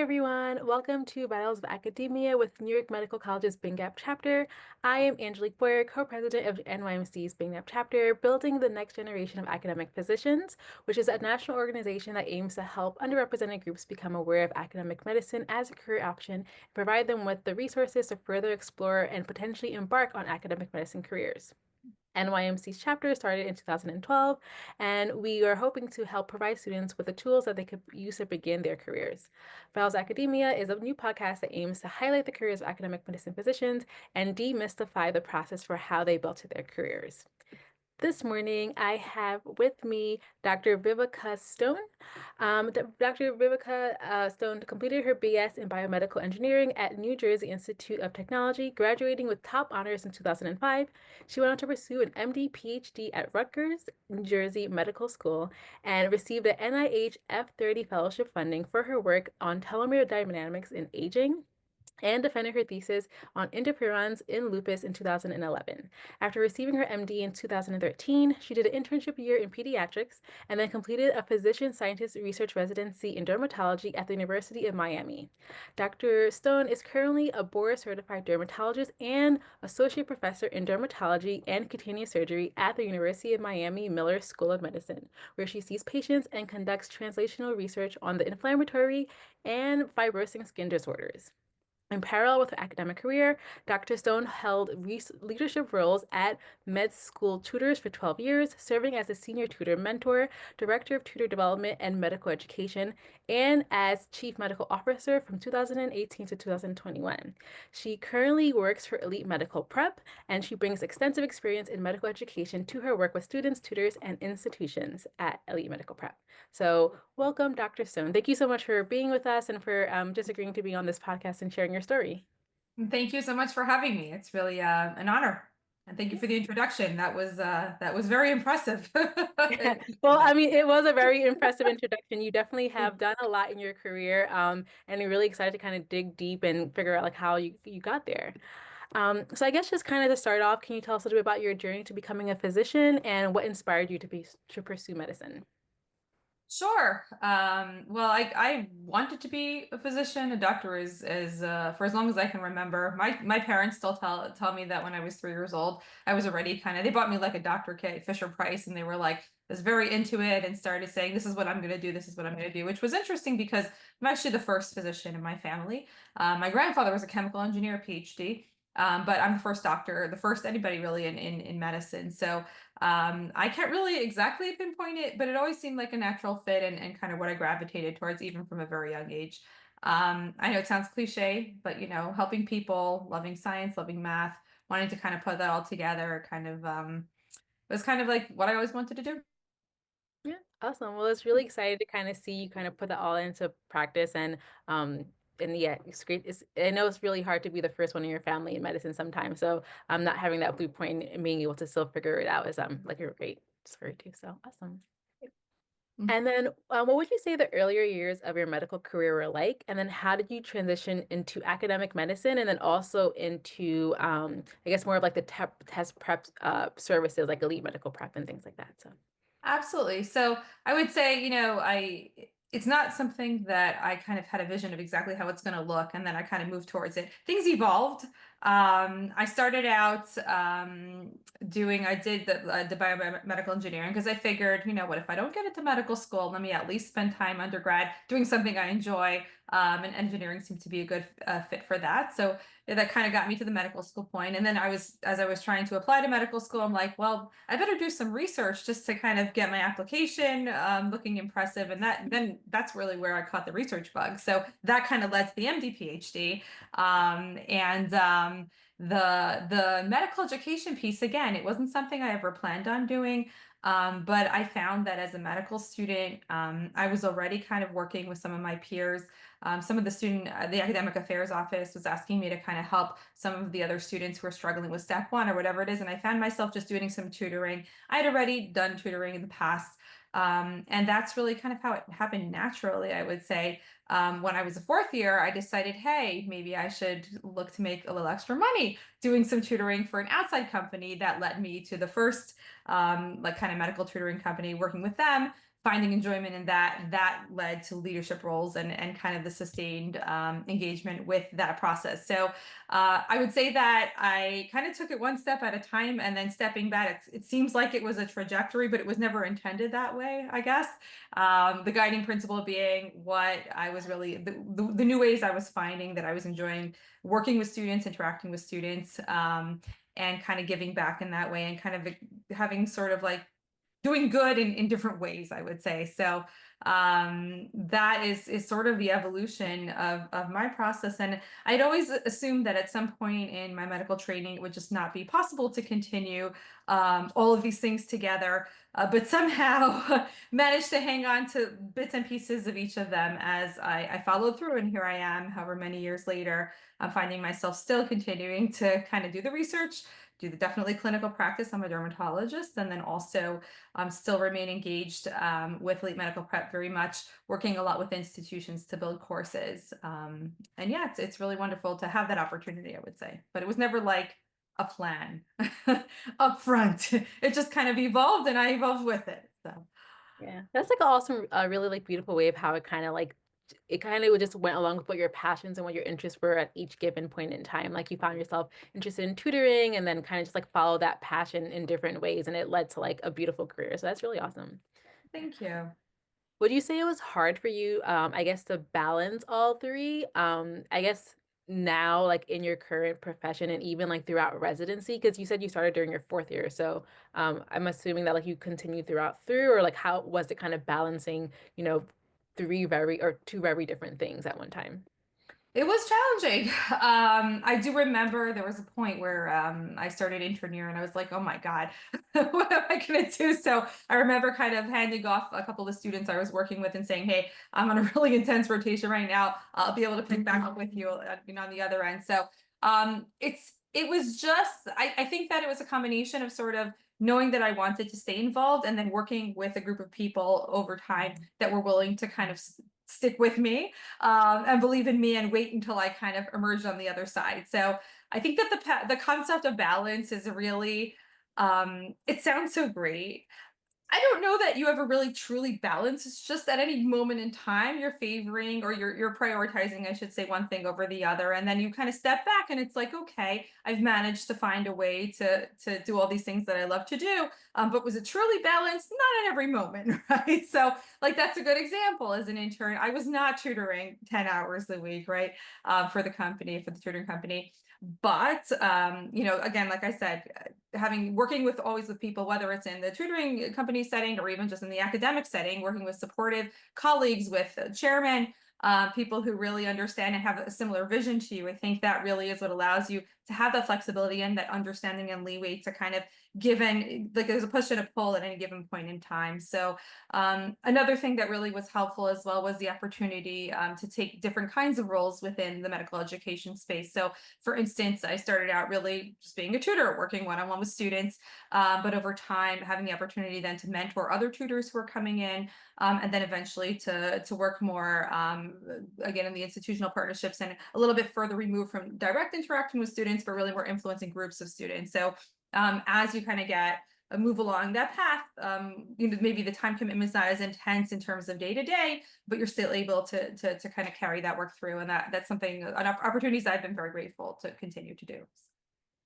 everyone. Welcome to Battles of Academia with New York Medical College's Bing Gap chapter. I am Angelique Boyer, co-president of NYMC's Bing Gap chapter, building the next generation of academic physicians, which is a national organization that aims to help underrepresented groups become aware of academic medicine as a career option and provide them with the resources to further explore and potentially embark on academic medicine careers. NYMC's chapter started in 2012, and we are hoping to help provide students with the tools that they could use to begin their careers. Files Academia is a new podcast that aims to highlight the careers of academic medicine physicians and demystify the process for how they built their careers. This morning, I have with me Dr. Rivka Stone. Dr. Rivka Stone completed her BS in biomedical engineering at New Jersey Institute of Technology, graduating with top honors in 2005. She went on to pursue an MD PhD at Rutgers, New Jersey Medical School, and received an NIH F30 fellowship funding for her work on telomere dynamics in aging, and defended her thesis on interferons in lupus in 2011. After receiving her MD in 2013, she did an internship year in pediatrics and then completed a physician scientist research residency in dermatology at the University of Miami. Dr. Stone is currently a board certified dermatologist and associate professor in dermatology and cutaneous surgery at the University of Miami Miller School of Medicine, where she sees patients and conducts translational research on the inflammatory and fibrosing skin disorders. In parallel with her academic career, Dr. Stone held leadership roles at med school tutors for 12 years, serving as a senior tutor mentor, director of tutor development and medical education, and as chief medical officer from 2018 to 2021. She currently works for Elite Medical Prep, and she brings extensive experience in medical education to her work with students, tutors, and institutions at Elite Medical Prep. So welcome, Dr. Stone. Thank you so much for being with us and for just agreeing to be on this podcast and sharing your story. Thank you so much for having me. It's really an honor. And thank you for the introduction. That was very impressive. I Well, appreciate I that. mean, it was a very impressive introduction. You definitely have done a lot in your career, and I'm really excited to kind of dig deep and figure out like how you got there. So I guess just kind of to start off, can you tell us a little bit about your journey to becoming a physician and what inspired you to pursue medicine? Sure. Well, I wanted to be a physician, a doctor is for as long as I can remember. My parents still tell me that when I was 3 years old, I was already they bought me like a doctor kit at Fisher Price, and they were like was very into it and started saying, "This is what I'm going to do. This is what I'm going to do," which was interesting because I'm actually the first physician in my family. My grandfather was a chemical engineer, PhD. But I'm the first doctor, the first anybody really in medicine. So I can't really exactly pinpoint it, but it always seemed like a natural fit and kind of what I gravitated towards even from a very young age. I know it sounds cliche, but helping people, loving science, loving math, wanting to kind of put that all together, was kind of like what I always wanted to do. Yeah, awesome. Well, it's really excited to kind of see you kind of put that all into practice and yeah, it's great. I know it's really hard to be the first one in your family in medicine sometimes. So not having that blueprint and being able to still figure it out is like a great story too. So awesome. And then what would you say the earlier years of your medical career were like? And then how did you transition into academic medicine and then also into I guess more of like the test prep services like elite medical prep and things like that. So Absolutely. So I would say, it's not something that I kind of had a vision of exactly how it's going to look, and then I kind of moved towards it. Things evolved. I started out I did the biomedical engineering because I figured, what if I don't get into medical school, let me at least spend time undergrad doing something I enjoy. And engineering seemed to be a good fit for that. So that kind of got me to the medical school point. And then as I was trying to apply to medical school, I'm like, well, I better do some research just to kind of get my application looking impressive. And then that's really where I caught the research bug. So that kind of led to the MD PhD. And the medical education piece, again, it wasn't something I ever planned on doing. But I found that as a medical student, I was already kind of working with some of my peers. Some of the academic affairs office was asking me to kind of help some of the other students who are struggling with step one or whatever it is. And I found myself just doing some tutoring. I had already done tutoring in the past. And that's really kind of how it happened naturally, I would say. When I was a fourth year, I decided, hey, maybe I should look to make a little extra money doing some tutoring for an outside company that led me to the first like kind of medical tutoring company, working with them finding enjoyment in that, that led to leadership roles and kind of the sustained engagement with that process. So I would say that I kind of took it one step at a time, and then stepping back, it seems like it was a trajectory, but it was never intended that way, I guess. The guiding principle being what I was really, the new ways I was finding that I was enjoying working with students, interacting with students, and kind of giving back in that way, and kind of having sort of like doing good in different ways, I would say. So that is sort of the evolution of my process. And I'd always assumed that at some point in my medical training, it would just not be possible to continue all of these things together, but somehow managed to hang on to bits and pieces of each of them as I followed through. And here I am, however many years later, I'm finding myself still continuing to kind of do the research, do the definitely clinical practice. I'm a dermatologist, and then also still remain engaged with late medical prep very much, working a lot with institutions to build courses. And yeah, it's really wonderful to have that opportunity, I would say. But it was never like a plan up front. It just kind of evolved, and I evolved with it. So Yeah, that's like an awesome, really like beautiful way of how it kind of like it kind of just went along with what your passions and what your interests were at each given point in time. Like you found yourself interested in tutoring and then kind of just like follow that passion in different ways, and it led to like a beautiful career. So that's really awesome. thank you. Would you say it was hard for you, I guess, to balance all three? I guess now, like in your current profession and even like throughout residency, because you said you started during your fourth year. So I'm assuming that like you continued through, or like how was it kind of balancing, you know, two very different things at one time? It was challenging. I do remember there was a point where I started intern year, and I was like, oh my God, what am I going to do? So I remember kind of handing off a couple of students I was working with and saying, hey, I'm on a really intense rotation right now. I'll be able to pick back up with you, on the other end. So it was just, I think that it was a combination of sort of knowing that I wanted to stay involved, and then working with a group of people over time that were willing to kind of stick with me and believe in me and wait until I kind of emerged on the other side. So I think that the concept of balance is a really it sounds so great. I don't know that you ever really truly balance. It's just at any moment in time you're favoring, or you're prioritizing, I should say, one thing over the other, and then you kind of step back and it's like, okay, I've managed to find a way to do all these things that I love to do. But was it truly balanced? Not at every moment, right? So like that's a good example. As an intern, I was not tutoring 10 hours a week, right? For the tutoring company. But again, like I said, having working with always with people, whether it's in the tutoring company setting or even just in the academic setting, working with supportive colleagues, with chairmen, people who really understand and have a similar vision to you. I think that really is what allows you to have that flexibility and that understanding and leeway to kind of given, like there's a push and a pull at any given point in time. So another thing that really was helpful as well was the opportunity to take different kinds of roles within the medical education space. So for instance, I started out really just being a tutor, working one-on-one with students, but over time having the opportunity then to mentor other tutors who are coming in, and then eventually to work more again in the institutional partnerships, and a little bit further removed from direct interaction with students, but really more influencing groups of students. So as you kind of get move along that path, maybe the time commitment's not as intense in terms of day to day, but you're still able to kind of carry that work through, and that's something, an opportunities I've been very grateful to continue to do.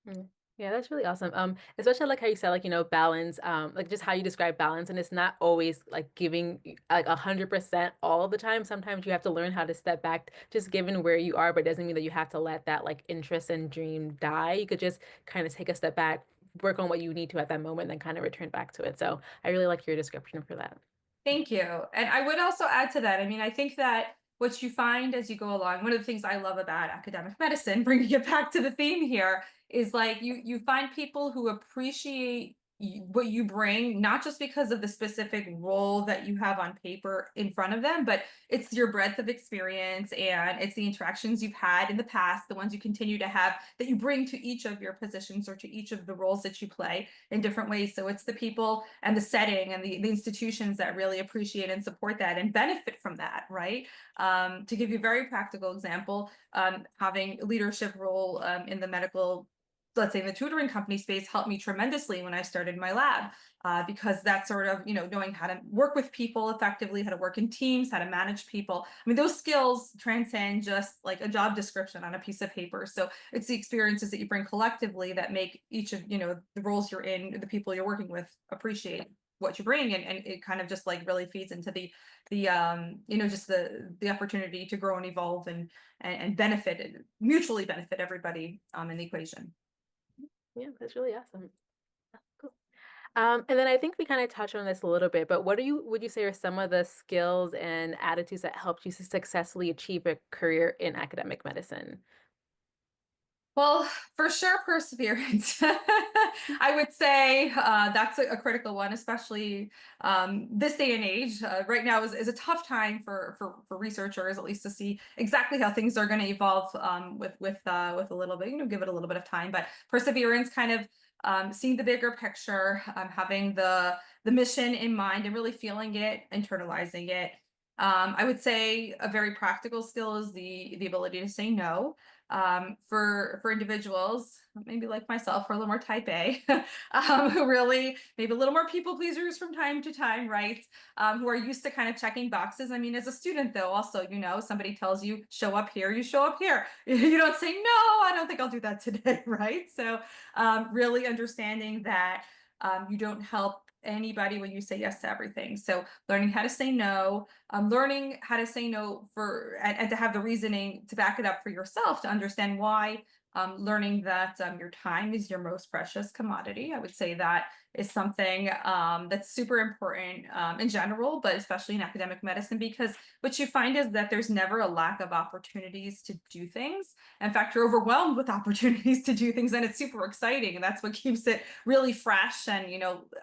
Mm. Yeah, that's really awesome. Especially like how you said, like, balance, like just how you describe balance, and it's not always like giving like 100% all the time. Sometimes you have to learn how to step back, just given where you are, but it doesn't mean that you have to let that like interest and dream die. You could just kind of take a step back, work on what you need to at that moment, then kind of return back to it. So I really like your description for that. Thank you. And I would also add to that. I mean, I think that what you find as you go along, one of the things I love about academic medicine, bringing it back to the theme here, is like you find people who appreciate what you bring, not just because of the specific role that you have on paper in front of them, but it's your breadth of experience, and it's the interactions you've had in the past, the ones you continue to have, that you bring to each of your positions or to each of the roles that you play in different ways. So it's the people and the setting and the institutions that really appreciate and support that and benefit from that, right? To give you a very practical example, having a leadership role in the medical let's say the tutoring company space helped me tremendously when I started my lab, because that sort of, knowing how to work with people effectively, how to work in teams, how to manage people. I mean, those skills transcend just like a job description on a piece of paper. So it's the experiences that you bring collectively that make each of, the roles you're in, the people you're working with appreciate what you bring, and it kind of just like really feeds into just the opportunity to grow and evolve and benefit, mutually benefit everybody in the equation. Yeah, that's really awesome. Cool. And then I think we kind of touched on this a little bit, but what would you say are some of the skills and attitudes that helped you to successfully achieve a career in academic medicine? Well, for sure, perseverance. I would say that's a critical one, especially this day and age. Right now is a tough time for researchers, at least to see exactly how things are going to evolve with a little bit, give it a little bit of time. But perseverance, kind of seeing the bigger picture, having the mission in mind, and really feeling it, internalizing it. I would say a very practical skill is the ability to say no, for individuals, maybe like myself, who are a little more type A, who really maybe a little more people pleasers from time to time, right? Who are used to kind of checking boxes. I mean, as a student, though, also, somebody tells you show up here, you show up here. You don't say no. I don't think I'll do that today, right? So, really understanding that you don't help anybody when you say yes to everything. So, learning how to say no, learning how to say no and to have the reasoning to back it up for yourself to understand why, learning that your time is your most precious commodity. I would say that is something that's super important in general, but especially in academic medicine, because what you find is that there's never a lack of opportunities to do things. In fact, you're overwhelmed with opportunities to do things, and it's super exciting, and that's what keeps it really fresh, and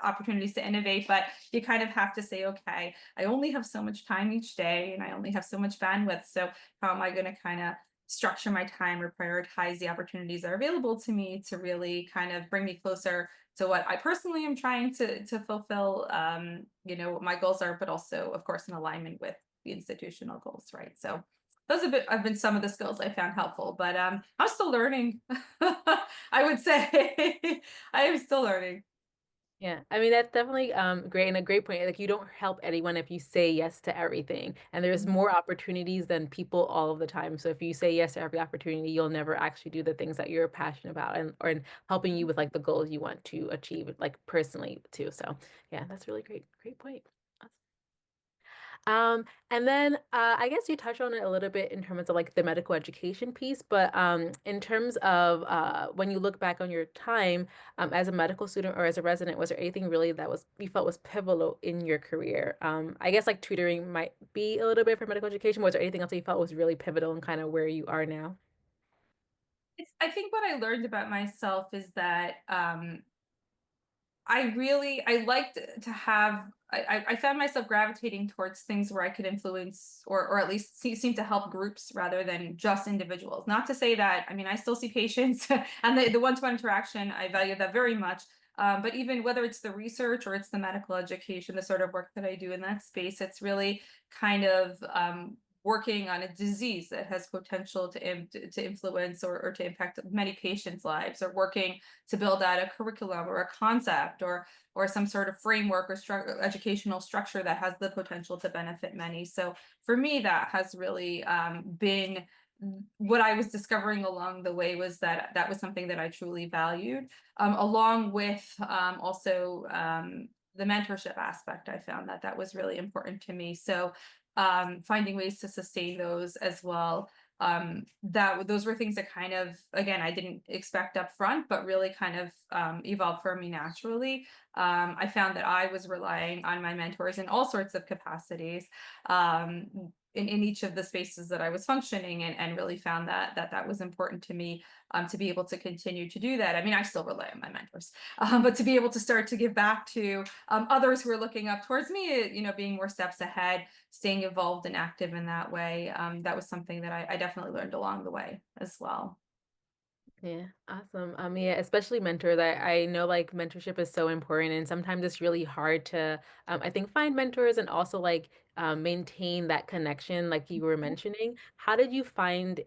opportunities to innovate. But you kind of have to say, okay, I only have so much time each day, and I only have so much bandwidth. So how am I going to kind of structure my time or prioritize the opportunities that are available to me to really kind of bring me closer to what I personally am trying to fulfill, what my goals are, but also, of course, in alignment with the institutional goals, right? So those have been some of the skills I found helpful, but I'm still learning. I would say I am still learning. Yeah, I mean that's definitely great and a great point. Like you don't help anyone if you say yes to everything. And there's more opportunities than people all of the time. So if you say yes to every opportunity, you'll never actually do the things that you're passionate about and or in helping you with like the goals you want to achieve like personally too. So yeah, that's really great. Great point. And then I guess you touched on it a little bit in terms of like the medical education piece, but in terms of when you look back on your time as a medical student or as a resident, was there anything really that was you felt was pivotal in your career? I guess like tutoring might be a little bit for medical education. Was there anything else that you felt was really pivotal in kind of where you are now? I think what I learned about myself is that I liked to have I found myself gravitating towards things where I could influence or at least seem to help groups rather than just individuals. Not to say that, I mean, I still see patients and the one-to-one interaction, I value that very much. But even whether it's the research or it's the medical education, the sort of work that I do in that space, it's really kind of working on a disease that has potential to influence or to impact many patients' lives, or working to build out a curriculum or a concept or some sort of framework or educational structure that has the potential to benefit many. So for me, that has really been what I was discovering along the way, was that that was something that I truly valued, along with also the mentorship aspect. I found that that was really important to me. So finding ways to sustain those as well, that those were things that kind of, again, I didn't expect up front, but really kind of evolved for me naturally. I found that I was relying on my mentors in all sorts of capacities, in each of the spaces that I was functioning in, and really found that was important to me, to be able to continue to do that. I mean, I still rely on my mentors, but to be able to start to give back to others who are looking up towards me, being more steps ahead, staying involved and active in that way. That was something that I definitely learned along the way as well. Yeah, awesome. Yeah, especially mentors. I know like mentorship is so important, and sometimes it's really hard to, I think, find mentors and also like maintain that connection, like you were mentioning. How did you find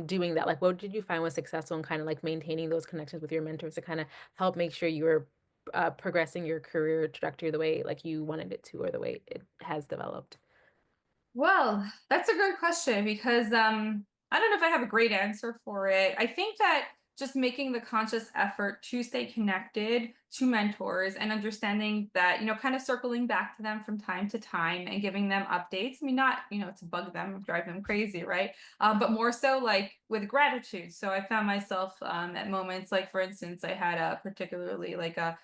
doing that? Like, what did you find was successful in kind of like maintaining those connections with your mentors to kind of help make sure you were progressing your career trajectory the way like you wanted it to or the way it has developed? Well, that's a good question because I don't know if I have a great answer for it. I think that just making the conscious effort to stay connected to mentors and understanding that, kind of circling back to them from time to time and giving them updates. I mean, not, to bug them, drive them crazy, right? But more so like with gratitude. So I found myself at moments like, for instance, I had a particularly like a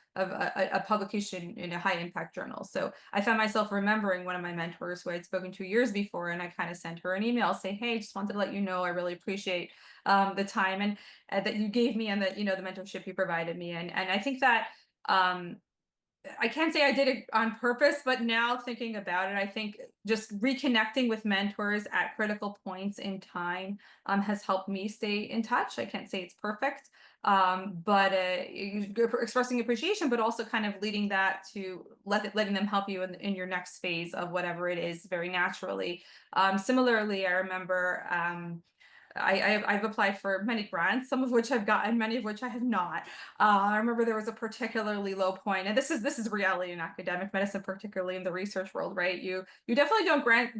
publication in a high impact journal. So I found myself remembering one of my mentors who I'd spoken to years before, and I kind of sent her an email say, "Hey, just wanted to let you know I really appreciate the time and that you gave me and that the mentorship you provided me." And I think that um, I can't say I did it on purpose, but now thinking about it, I think just reconnecting with mentors at critical points in time has helped me stay in touch. I can't say it's perfect, but expressing appreciation, but also kind of leading that to letting them help you in your next phase of whatever it is very naturally. Similarly, I remember. I've applied for many grants, some of which I've gotten, many of which I have not. I remember there was a particularly low point, and this is reality in academic medicine, particularly in the research world, right? You definitely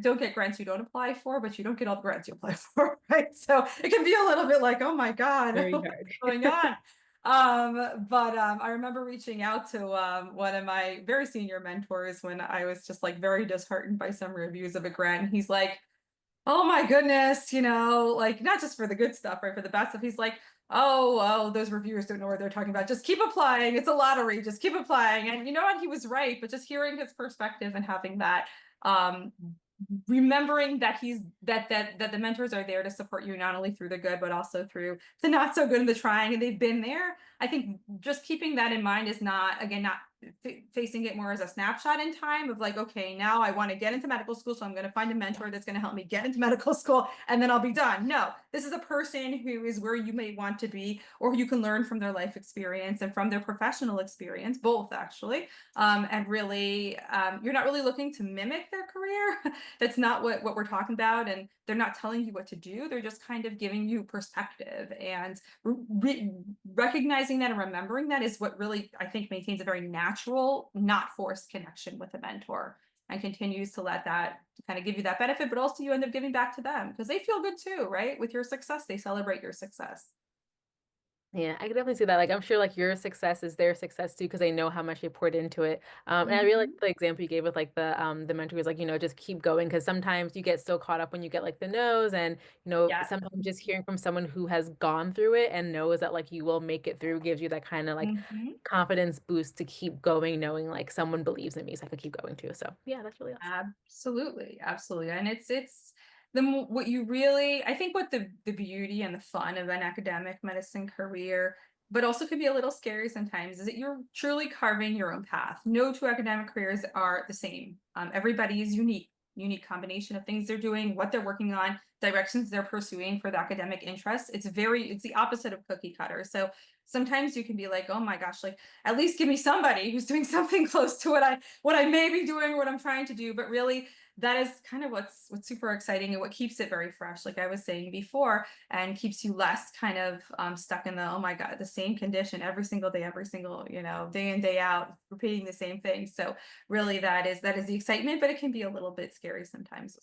don't get grants you don't apply for, but you don't get all the grants you apply for, right? So it can be a little bit like, oh my God, Very what's hard. going on? But I remember reaching out to one of my very senior mentors when I was just like very disheartened by some reviews of a grant. And he's like, oh my goodness, like not just for the good stuff, right? For the bad stuff. He's like, oh, those reviewers don't know what they're talking about. Just keep applying. It's a lottery. Just keep applying. And you know what? He was right. But just hearing his perspective and having that, um, remembering that that the mentors are there to support you not only through the good, but also through the not so good and the trying, and they've been there. I think just keeping that in mind is not, again, not facing it more as a snapshot in time of like, okay, now I want to get into medical school, so I'm going to find a mentor that's going to help me get into medical school and then I'll be done. No, this is a person who is where you may want to be, or you can learn from their life experience and from their professional experience, both actually. And really, you're not really looking to mimic their career. That's not what we're talking about, and they're not telling you what to do. They're just kind of giving you perspective, and recognizing that and remembering that is what really, I think, maintains a very natural, not forced connection with a mentor, and continues to let that kind of give you that benefit, but also you end up giving back to them because they feel good too, right? With your success, they celebrate your success. Yeah, I can definitely see that. Like, I'm sure like your success is their success too, because they know how much they poured into it. And I really like Mhm. the example you gave with like the mentor who's like, just keep going because sometimes you get so caught up when you get like the no's and Yeah. sometimes just hearing from someone who has gone through it and knows that like you will make it through gives you that kind of like Mhm. confidence boost to keep going, knowing like someone believes in me, so I can keep going too. So yeah, that's really awesome. Absolutely, absolutely. And it's what you really, I think what the beauty and the fun of an academic medicine career, but also could be a little scary sometimes, is that you're truly carving your own path. No two academic careers are the same. Everybody is unique combination of things they're doing, what they're working on, directions they're pursuing for the academic interests. It's the opposite of cookie cutter. So sometimes you can be like, oh my gosh, like at least give me somebody who's doing something close to what I may be doing or what I'm trying to do. But really, that is kind of what's super exciting and what keeps it very fresh, like I was saying before, and keeps you less kind of stuck in the, oh my God, the same condition every single day, every single, day in, day out, repeating the same thing. So really that is the excitement, but it can be a little bit scary sometimes.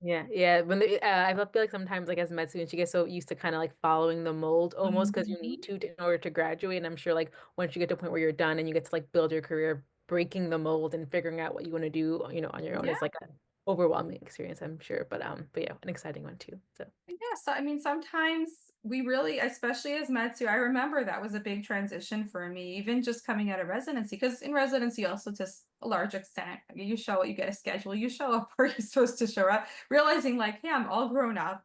Yeah, yeah. I feel like sometimes, like as med students, you get so used to kind of like following the mold almost because you need Mhm. in order to graduate. And I'm sure like once you get to a point where you're done and you get to like build your career, breaking the mold and figuring out what you want to do, on your own Yeah. is like an overwhelming experience, I'm sure. But yeah, an exciting one too. So Yeah, so I mean, sometimes we really, especially as med student, I remember that was a big transition for me, even just coming out of residency. Because in residency, also to a large extent, you show up, you get a schedule, you show up where you're supposed to show up, realizing like, hey, I'm all grown up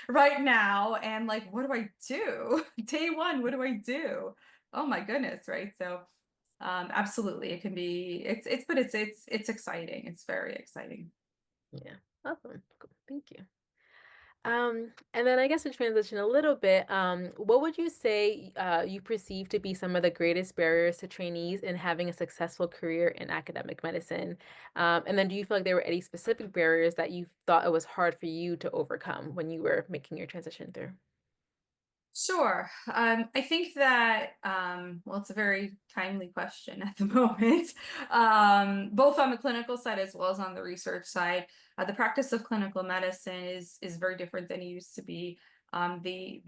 right now, and like, what do I do? Day one, what do I do? Oh my goodness, right? So, absolutely, it can be, but it's exciting. It's very exciting. yeah, awesome. Cool. Thank you. And then I guess to transition a little bit, what would you say you perceive to be some of the greatest barriers to trainees in having a successful career in academic medicine? And then do you feel like there were any specific barriers that you thought it was hard for you to overcome when you were making your transition through? Sure. I think that, well, it's a very timely question at the moment, both on the clinical side as well as on the research side. The practice of clinical medicine is very different than it used to be. The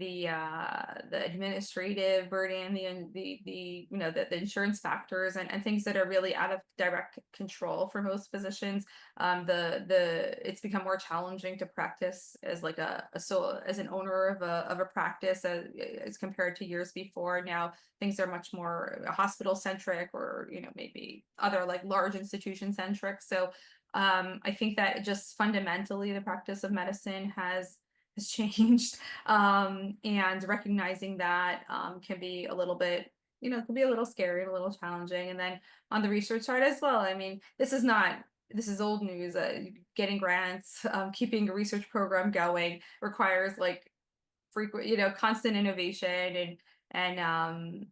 administrative burden, the insurance factors and things that are really out of direct control for most physicians. The it's become more challenging to practice as like as an owner of a practice as compared to years before. Now things are much more hospital centric, or maybe other like large institution centric. So I think that just fundamentally the practice of medicine has changed, and recognizing that can be a little bit, can be a little scary and a little challenging. And then on the research side as well, I mean, this is old news. Getting grants, keeping a research program going requires like frequent, constant innovation and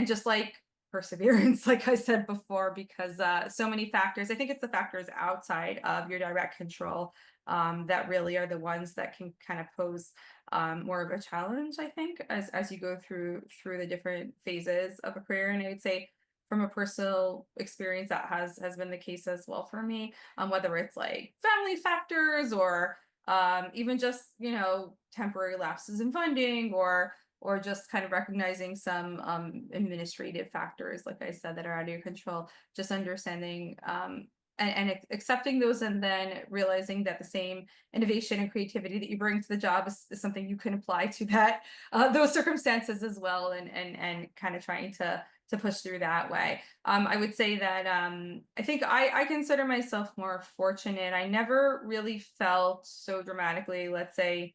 just like perseverance, like I said before, because so many factors. I think it's the factors outside of your direct control that really are the ones that can kind of pose more of a challenge, I think, as you go through the different phases of a career. And I would say from a personal experience that has been the case as well for me, whether it's like family factors or even just temporary lapses in funding, or just kind of recognizing some administrative factors, like I said, that are out of your control. Just understanding and accepting those, and then realizing that the same innovation and creativity that you bring to the job is something you can apply to that those circumstances as well, and kind of trying to push through that way. I would say that I think I consider myself more fortunate. I never really felt so dramatically, let's say,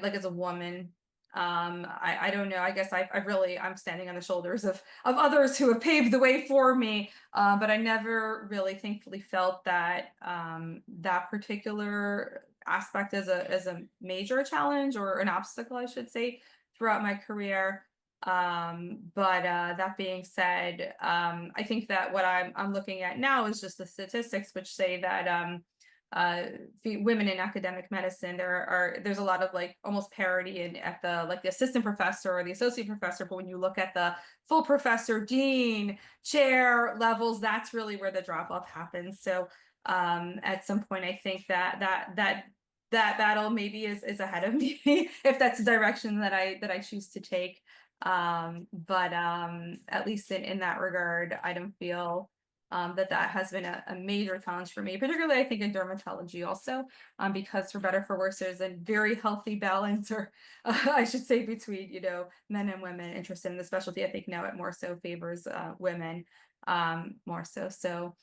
like as a woman. I don't know. I guess I'm standing on the shoulders of others who have paved the way for me. But I never really, thankfully, felt that that particular aspect as a major challenge or an obstacle, I should say, throughout my career. But that being said, I think that what I'm looking at now is just the statistics, which say that uh women in academic medicine, there's a lot of like almost parity in at the like the assistant professor or the associate professor, but when you look at the full professor, dean, chair levels, that's really where the drop off happens. So at some point I think that battle maybe is ahead of me if that's the direction that I choose to take. But at least in that regard, I don't feel that has been a major challenge for me, particularly I think in dermatology also, because for better for worse, there's a very healthy balance, or I should say, between men and women interested in the specialty. I think now it more so favors women more so. So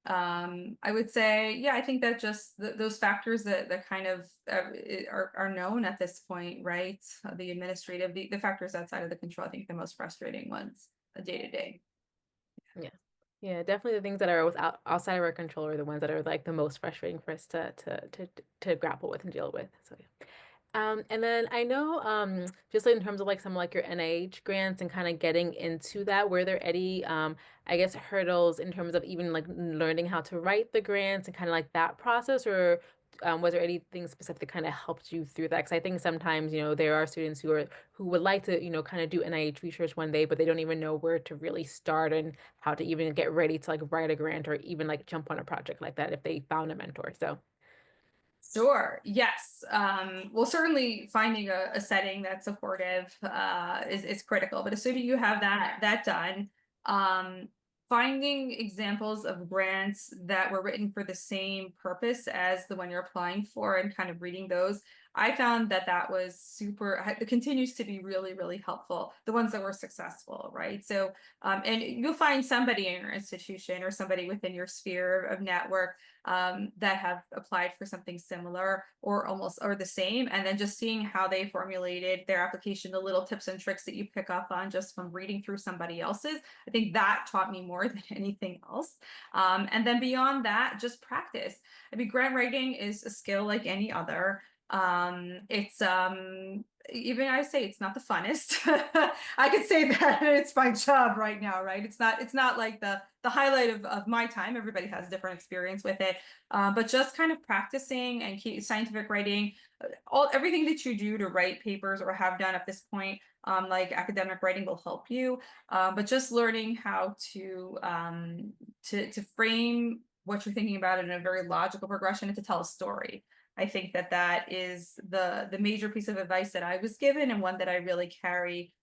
I would say, yeah, I think that just those factors that kind of are known at this point, right? The administrative, the factors outside of the control, I think the most frustrating ones, day to day. Yeah. Yeah, definitely the things that are outside of our control are the ones that are like the most frustrating for us to grapple with and deal with. So yeah. And then I know, just in terms of like some like your NIH grants and kind of getting into that, were there any, I guess, hurdles in terms of even like learning how to write the grants and kind of like that process, or was there anything specific that kind of helped you through that? Because I think sometimes, there are students who would like to, kind of do NIH research one day, but they don't even know where to really start and how to even get ready to like write a grant or even like jump on a project like that if they found a mentor. So, Sure. Yes. Well, certainly finding a setting that's supportive is critical. But assuming you have that done, um, finding examples of grants that were written for the same purpose as the one you're applying for, and kind of reading those, I found that was super. It continues to be really, really helpful. The ones that were successful, right? So, and you'll find somebody in your institution or somebody within your sphere of network that have applied for something similar or almost or the same, and then just seeing how they formulated their application, the little tips and tricks that you pick up on just from reading through somebody else's. I think that taught me more than anything else. And then beyond that, just practice. I mean, grant writing is a skill like any other. It's even I say it's not the funnest. I could say that it's my job right now, right? It's not like the highlight of my time. Everybody has a different experience with it. But just kind of practicing and keep scientific writing, everything that you do to write papers or have done at this point, like academic writing will help you. But just learning how to frame what you're thinking about in a very logical progression and to tell a story. I think that that is the major piece of advice that I was given, and one that I really carry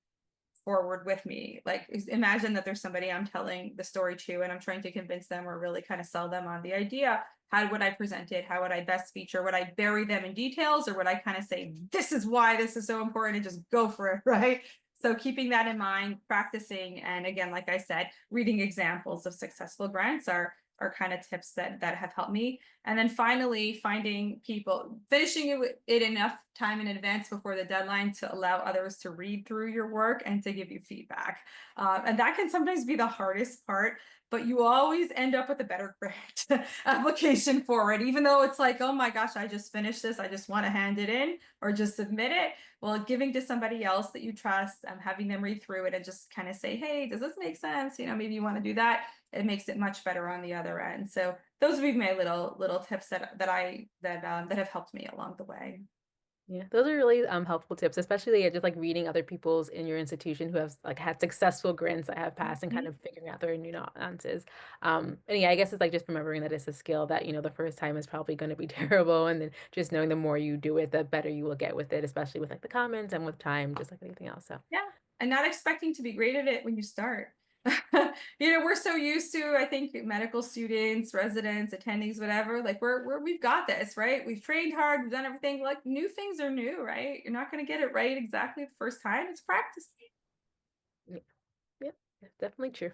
forward with me. Like, imagine that there's somebody I'm telling the story to, and I'm trying to convince them or really kind of sell them on the idea. How would I present it? How would I best feature? Would I bury them in details, or would I kind of say, this is why this is so important, and just go for it, right? So keeping that in mind, practicing, and again, like I said, reading examples of successful grants are kind of tips that have helped me. And then finally, finding people, finishing it enough time in advance before the deadline to allow others to read through your work and to give you feedback. And that can sometimes be the hardest part, but you always end up with a better grant application for it, even though it's like, oh my gosh, I just finished this, I just want to hand it in or just submit it. Well, giving to somebody else that you trust, having them read through it and just kind of say, hey, does this make sense? Maybe you want to do that. It makes it much better on the other end. So those would be my little tips that have helped me along the way. Yeah, those are really helpful tips, especially just like reading other people's in your institution who have like had successful grants that have passed and kind Mhm. of figuring out their nuances. And yeah, I guess it's like just remembering that it's a skill that, the first time is probably going to be terrible. And then just knowing the more you do it, the better you will get with it, especially with like the comments and with time, just like anything else. So Yeah, and not expecting to be great at it when you start. We're so used to, I think, medical students, residents, attendings, whatever. Like we've got this, right? We've trained hard, we've done everything. Like new things are new, right? You're not going to get it right exactly the first time. It's practice. yeah, yeah, that's definitely true.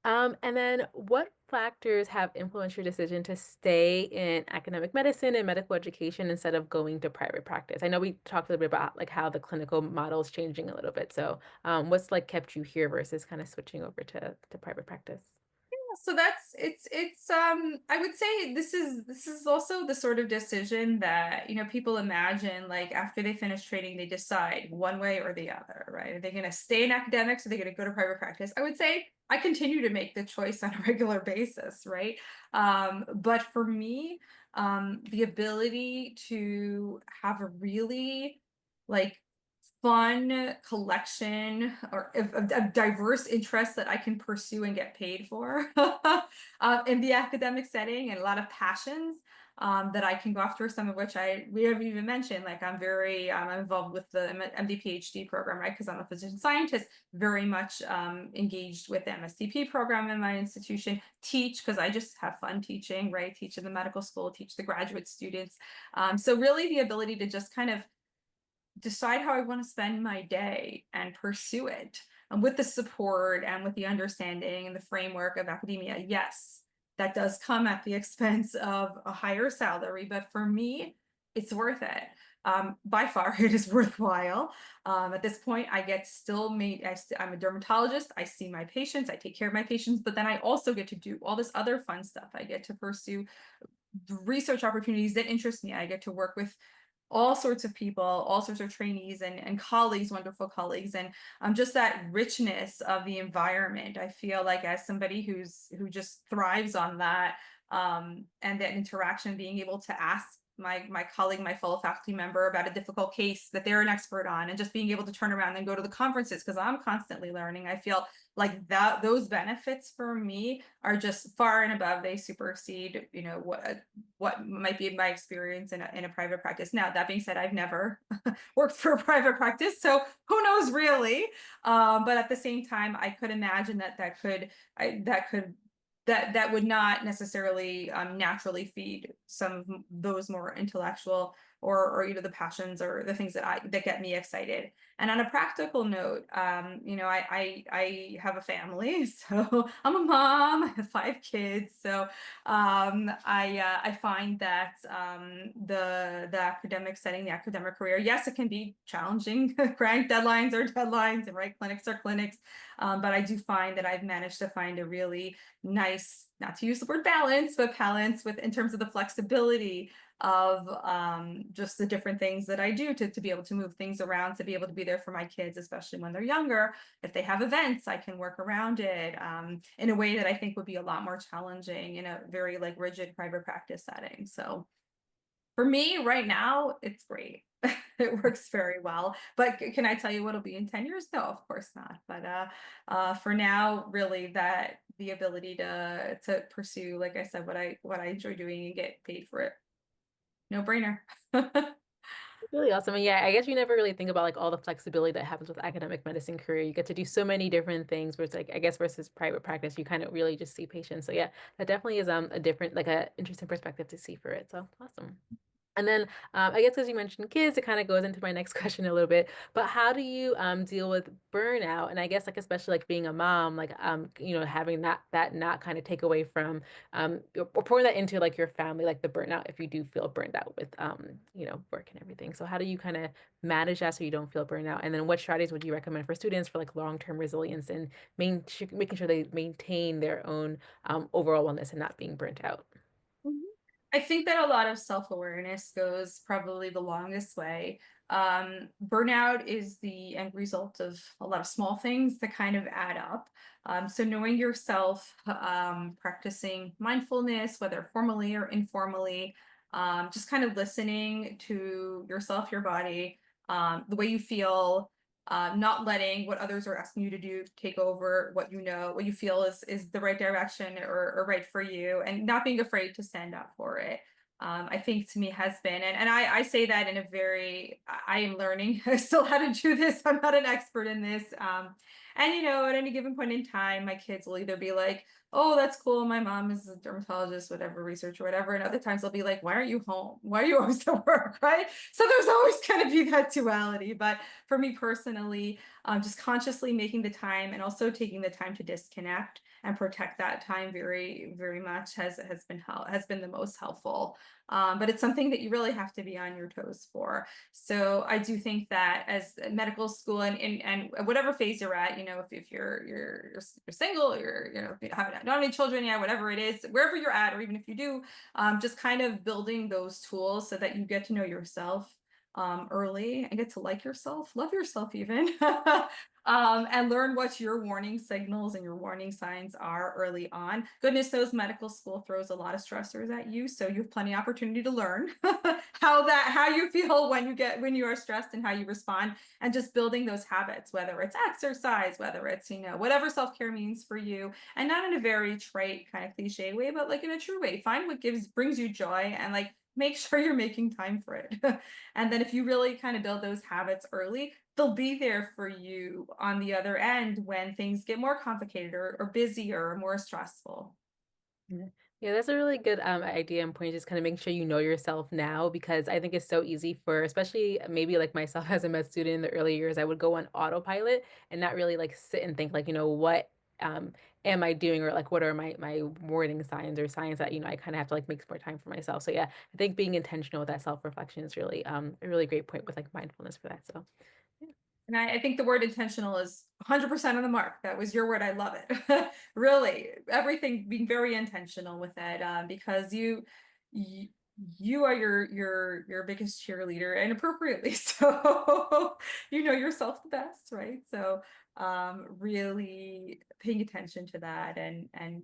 And then what factors have influenced your decision to stay in academic medicine and medical education instead of going to private practice? I know we talked a little bit about like how the clinical model is changing a little bit. So, what's like kept you here versus kind of switching over to private practice? So that's it's I would say this is also the sort of decision that people imagine, like after they finish training they decide one way or the other, right? Are they going to stay in academics, or are they going to go to private practice? I would say I continue to make the choice on a regular basis, right? But for me, the ability to have a really like fun collection or of diverse interests that I can pursue and get paid for in the academic setting, and a lot of passions that I can go after, some of which we haven't even mentioned. Like I'm involved with the MD PhD program, right? Because I'm a physician scientist, very much engaged with the MSTP program in my institution, teach because I just have fun teaching, right? Teach in the medical school, teach the graduate students. So really the ability to just kind of decide how I want to spend my day and pursue it, with the support and with the understanding and the framework of academia. Yes, that does come at the expense of a higher salary, but for me, it's worth it. By far, it is worthwhile. At this point, I get still meet. I'm a dermatologist. I see my patients. I take care of my patients, but then I also get to do all this other fun stuff. I get to pursue research opportunities that interest me. I get to work with all sorts of people, all sorts of trainees and colleagues, wonderful colleagues, and just that richness of the environment. I feel like as somebody who just thrives on that, and that interaction, being able to ask my colleague, my fellow faculty member about a difficult case that they're an expert on, and just being able to turn around and go to the conferences because I'm constantly learning. I feel like that those benefits for me are just far and above. They supersede, what might be my experience in a private practice. Now, that being said, I've never worked for a private practice, so who knows really? But at the same time, I could imagine that would not necessarily naturally feed some of those more intellectual or the passions or the things that get me excited. And on a practical note, I have a family, so I'm a mom. I have 5 kids, so I find that the academic setting, the academic career, yes, it can be challenging. Grant deadlines are deadlines, and right, clinics are clinics. But I do find that I've managed to find a really nice, not to use the word balance, but balance with in terms of the flexibility of just the different things that I do to be able to move things around, to be able to be there for my kids, especially when they're younger. If they have events, I can work around it in a way that I think would be a lot more challenging in a very like rigid private practice setting. So for me right now, it's great. It works very well. But can I tell you what it'll be in 10 years? No, of course not. But for now, really that the ability to pursue, like I said, what I enjoy doing and get paid for it. No brainer. Really awesome. And yeah, I guess you never really think about like all the flexibility that happens with academic medicine career. You get to do so many different things where it's like, I guess versus private practice, you kind of really just see patients. So yeah, that definitely is a different, like a interesting perspective to see for it. So awesome. And then I guess as you mentioned kids, it kind of goes into my next question a little bit. But how do you deal with burnout? And I guess like especially like being a mom, like having that not kind of take away from or pouring that into like your family, like the burnout if you do feel burned out with work and everything. So how do you kind of manage that so you don't feel burned out? And then what strategies would you recommend for students for like long-term resilience and making sure they maintain their own overall wellness and not being burnt out? Mhm. I think that a lot of self-awareness goes probably the longest way. Burnout is the end result of a lot of small things that kind of add up. So knowing yourself, practicing mindfulness, whether formally or informally, just kind of listening to yourself, your body, the way you feel, not letting what others are asking you to do take over what you know, what you feel is the right direction or right for you, and not being afraid to stand up for it. I think to me has been, and I say that in a very, I am learning still how to do this. I'm not an expert in this. And at any given point in time, my kids will either be like, oh, that's cool. My mom is a dermatologist, whatever, research or whatever. And other times they'll be like, why aren't you home? Why are you always at work? Right. So there's always going to be that duality. But for me personally, just consciously making the time and also taking the time to disconnect and protect that time very, very much has been the most helpful. But it's something that you really have to be on your toes for. So I do think that as medical school and whatever phase you're at, if you're single, you haven't not any children yet, whatever it is, wherever you're at, or even if you do, just kind of building those tools so that you get to know yourself early and get to like yourself, love yourself even, and learn what your warning signals and your warning signs are early on. Goodness knows medical school throws a lot of stressors at you, so you have plenty of opportunity to learn how you feel when you are stressed and how you respond, and just building those habits, whether it's exercise, whether it's whatever self-care means for you, and not in a very trite kind of cliche way, but like in a true way. Find what brings you joy, and like make sure you're making time for it. And then if you really kind of build those habits early, they'll be there for you on the other end when things get more complicated or busier or more stressful. Yeah. Yeah, that's a really good idea and point, just kind of making sure you know yourself now, because I think it's so easy for, especially maybe like myself as a med student in the early years, I would go on autopilot and not really like sit and think like, what um am I doing, or like what are my warning signs or signs that, I kind of have to like make more time for myself. So yeah, I think being intentional with that self-reflection is really a really great point with like mindfulness for that. So yeah. And I think the word intentional is 100% on the mark. That was your word. I love it. Really, everything being very intentional with it, because you you are your biggest cheerleader, and appropriately so. You know yourself the best, right? So really paying attention to that and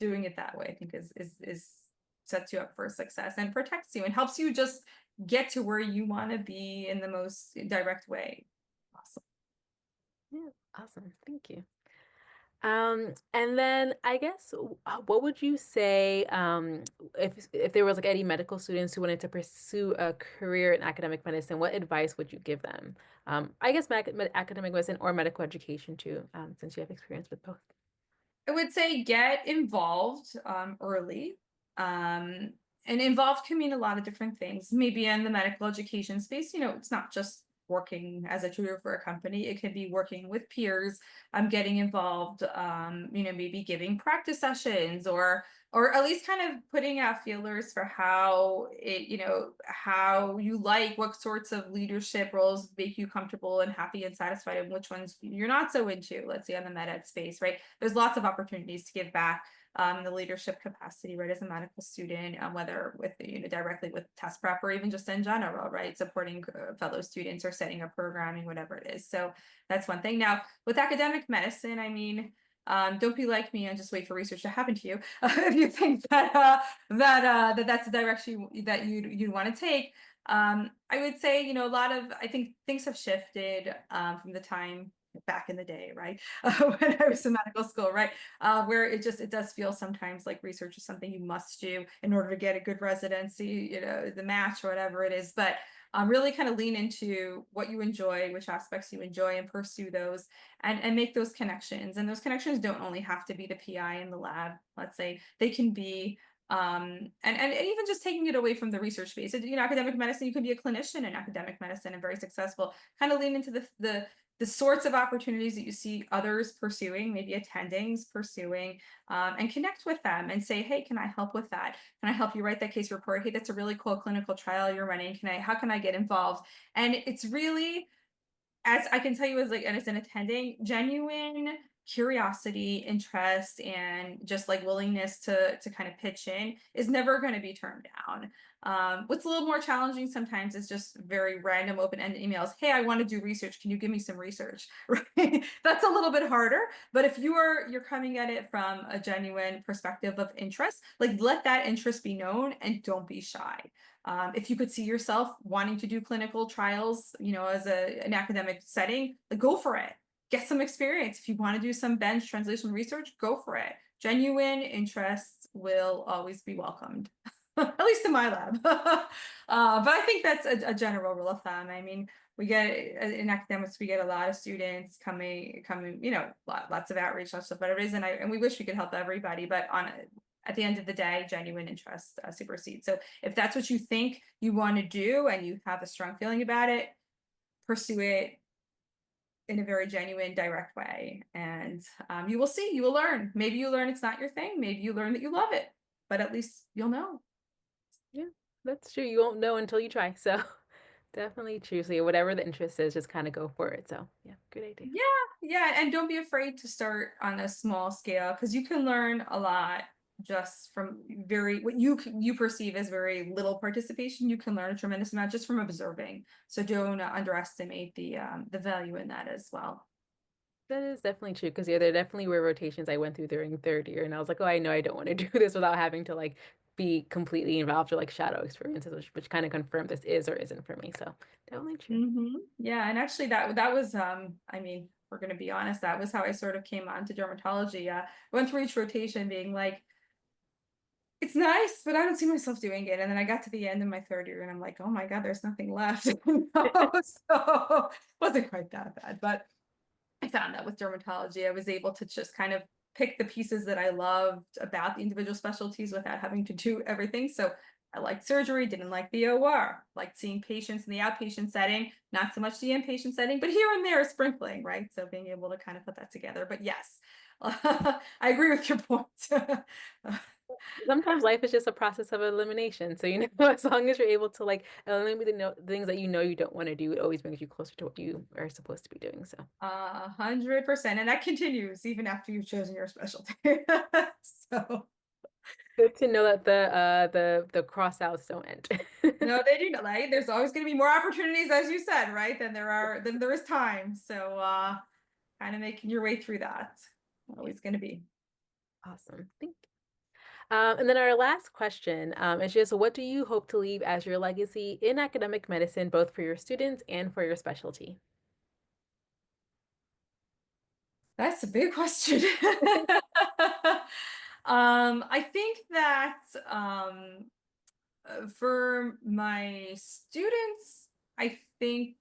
doing it that way, I think is sets you up for success and protects you and helps you just get to where you want to be in the most direct way possible. Yeah, awesome. Thank you. And then I guess what would you say if there was like any medical students who wanted to pursue a career in academic medicine, what advice would you give them? I guess academic medicine or medical education too, since you have experience with both. I would say get involved early. Um, and involved can mean a lot of different things. Maybe in the medical education space, it's not just working as a tutor for a company. It could be working with peers, getting involved, maybe giving practice sessions or at least kind of putting out feelers for how you like, what sorts of leadership roles make you comfortable and happy and satisfied, and which ones you're not so into, let's say on the med ed space, right? There's lots of opportunities to give back in the leadership capacity, right, as a medical student, whether with, directly with test prep or even just in general, right, supporting fellow students or setting up programming, whatever it is. So that's one thing. Now, with academic medicine, I mean, don't be like me and just wait for research to happen to you. If you think that that's the direction that you want to take, I would say, a lot of, I think things have shifted from the time back in the day, right? When I was in medical school, right? Where it does feel sometimes like research is something you must do in order to get a good residency, the match or whatever it is. But really kind of lean into what you enjoy, which aspects you enjoy, and pursue those, and make those connections. And those connections don't only have to be the PI in the lab. Let's say they can be and even just taking it away from the research space. Academic medicine, you can be a clinician in academic medicine and very successful. Kind of lean into the sorts of opportunities that you see others pursuing, maybe attendings pursuing, and connect with them and say, hey, can I help with that? Can I help you write that case report? Hey, that's a really cool clinical trial you're running. How can I get involved? And it's really, as I can tell you as an attending, genuine curiosity, interest, and just like willingness to kind of pitch in is never going to be turned down. What's a little more challenging sometimes is just very random open-ended emails. Hey, I want to do research. Can you give me some research? Right? That's a little bit harder. But if you're coming at it from a genuine perspective of interest, like let that interest be known and don't be shy. If you could see yourself wanting to do clinical trials, as an academic setting, like go for it. Get some experience. If you want to do some bench translational research, go for it. Genuine interests will always be welcomed, at least in my lab. But I think that's a general rule of thumb. I mean, we get in academics, we get a lot of students coming, lots of outreach, lots of whatever it is, and we wish we could help everybody, but at the end of the day, genuine interest supersedes. So if that's what you think you want to do and you have a strong feeling about it, pursue it in a very genuine, direct way. And you will see, you will learn. Maybe you learn it's not your thing. Maybe you learn that you love it, but at least you'll know. Yeah, that's true. You won't know until you try. So definitely true. So yeah, whatever the interest is, just kind of go for it. So yeah, good idea. Yeah, yeah. And don't be afraid to start on a small scale because you can learn a lot just from what you perceive as very little participation. You can learn a tremendous amount just from observing. So don't underestimate the value in that as well. That is definitely true because yeah, there definitely were rotations I went through during third year, and I was like, oh, I know I don't want to do this without having to like be completely involved or like shadow experiences, which kind of confirm this is or isn't for me. So definitely true. Yeah, and actually that was I mean, we're gonna be honest, that was how I sort of came on to dermatology. I went through each rotation being like, it's nice, but I don't see myself doing it. And then I got to the end of my third year and I'm like, oh my God, there's nothing left. So it wasn't quite that bad, but I found that with dermatology, I was able to just kind of pick the pieces that I loved about the individual specialties without having to do everything. So I liked surgery, didn't like the OR, liked seeing patients in the outpatient setting, not so much the inpatient setting, but here and there sprinkling, right? So being able to kind of put that together. But yes, I agree with your point. Sometimes life is just a process of elimination. So, as long as you're able to like eliminate the things that you don't want to do, it always brings you closer to what you are supposed to be doing. So, 100%. And that continues even after you've chosen your specialty. So good to know that the cross outs don't end. no, they do not. Like, there's always going to be more opportunities, as you said, right? Than there is time. So kind of making your way through that. Always going to be. Awesome. Thank you. And then our last question is just what do you hope to leave as your legacy in academic medicine, both for your students and for your specialty? That's a big question. I think that for my students,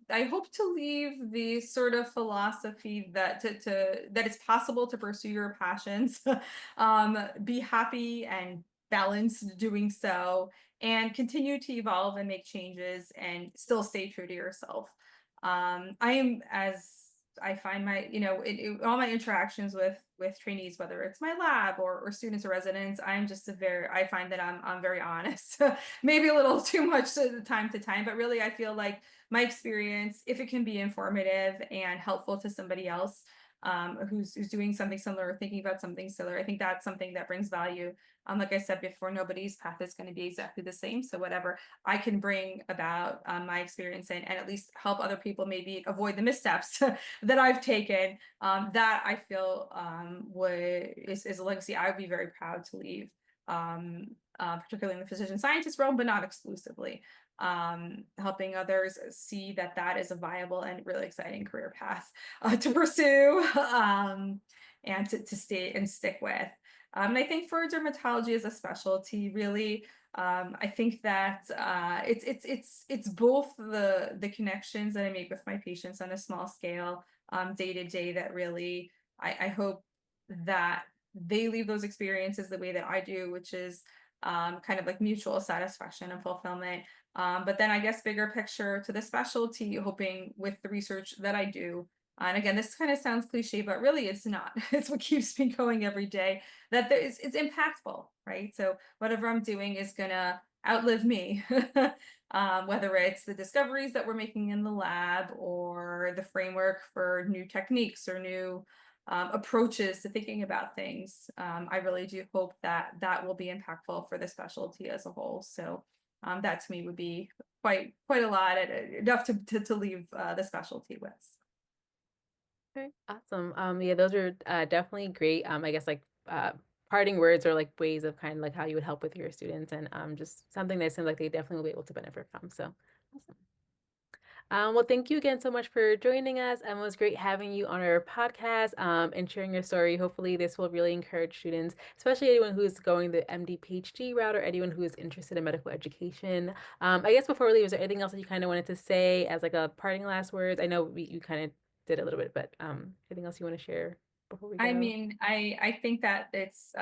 I hope to leave the sort of philosophy that that it's possible to pursue your passions, be happy and balanced doing so, and continue to evolve and make changes and still stay true to yourself. I am as I find all my interactions with trainees, whether it's my lab or students or residents, I find that I'm very honest, maybe a little too much time to time, but really I feel like my experience, if it can be informative and helpful to somebody else, who's doing something similar or thinking about something similar. I think that's something that brings value. Like I said before, nobody's path is going to be exactly the same. So whatever I can bring about my experience and at least help other people maybe avoid the missteps that I've taken, that I feel is a legacy I would be very proud to leave, particularly in the physician scientist realm, but not exclusively. Helping others see that that is a viable and really exciting career path to pursue, and to stay and stick with. And I think for dermatology as a specialty, really, I think that it's both the connections that I make with my patients on a small scale, day to day, that really I hope that they leave those experiences the way that I do, which is kind of like mutual satisfaction and fulfillment. But then I guess bigger picture to the specialty, hoping with the research that I do, and again, this kind of sounds cliche, but really it's not. It's what keeps me going every day. That it's impactful, right? So whatever I'm doing is gonna outlive me. Whether it's the discoveries that we're making in the lab or the framework for new techniques or new approaches to thinking about things. I really do hope that that will be impactful for the specialty as a whole. So that to me would be quite a lot, enough to leave the specialty with. Okay, awesome. Yeah, those are definitely great. I guess like parting words or like ways of kind of like how you would help with your students and just something that seems like they definitely will be able to benefit from. So awesome. Well, thank you again so much for joining us. It was great having you on our podcast and sharing your story. Hopefully, this will really encourage students, especially anyone who's going the MD PhD route or anyone who is interested in medical education. I guess before we leave, is there anything else that you kind of wanted to say as like a parting last words? I know you kind of did a little bit, but anything else you want to share before we I go? mean, I think that it's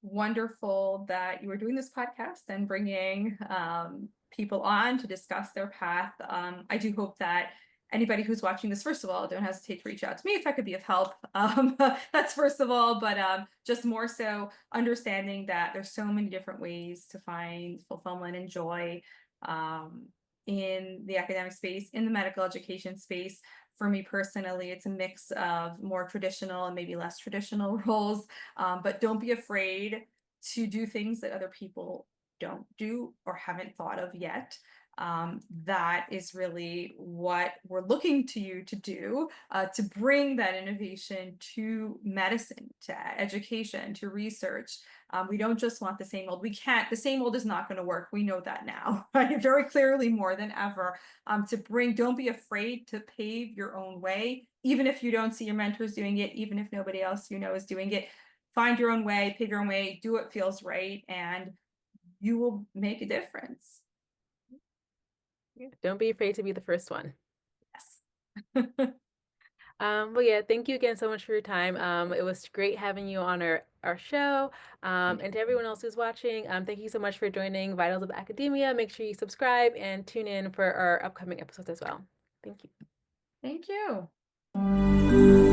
wonderful that you are doing this podcast and bringing people on to discuss their path. I do hope that anybody who's watching this, first of all, don't hesitate to reach out to me if I could be of help. That's first of all, but just more so understanding that there's so many different ways to find fulfillment and joy, in the academic space, in the medical education space. For me personally, it's a mix of more traditional and maybe less traditional roles. But don't be afraid to do things that other people don't do or haven't thought of yet. That is really what we're looking to you to do, to bring that innovation to medicine, to education, to research. We don't just want the same old. We can't, the same old is not going to work. We know that now, right? Very clearly, more than ever. Don't be afraid to pave your own way, even if you don't see your mentors doing it, even if nobody else you know is doing it. Find your own way, pave your own way, do what feels right, and you will make a difference. Yeah. Don't be afraid to be the first one. Yes. But yeah, thank you again so much for your time. It was great having you on our show. And to everyone else who's watching, thank you so much for joining Vitals of Academia. Make sure you subscribe and tune in for our upcoming episodes as well. Thank you. Thank you.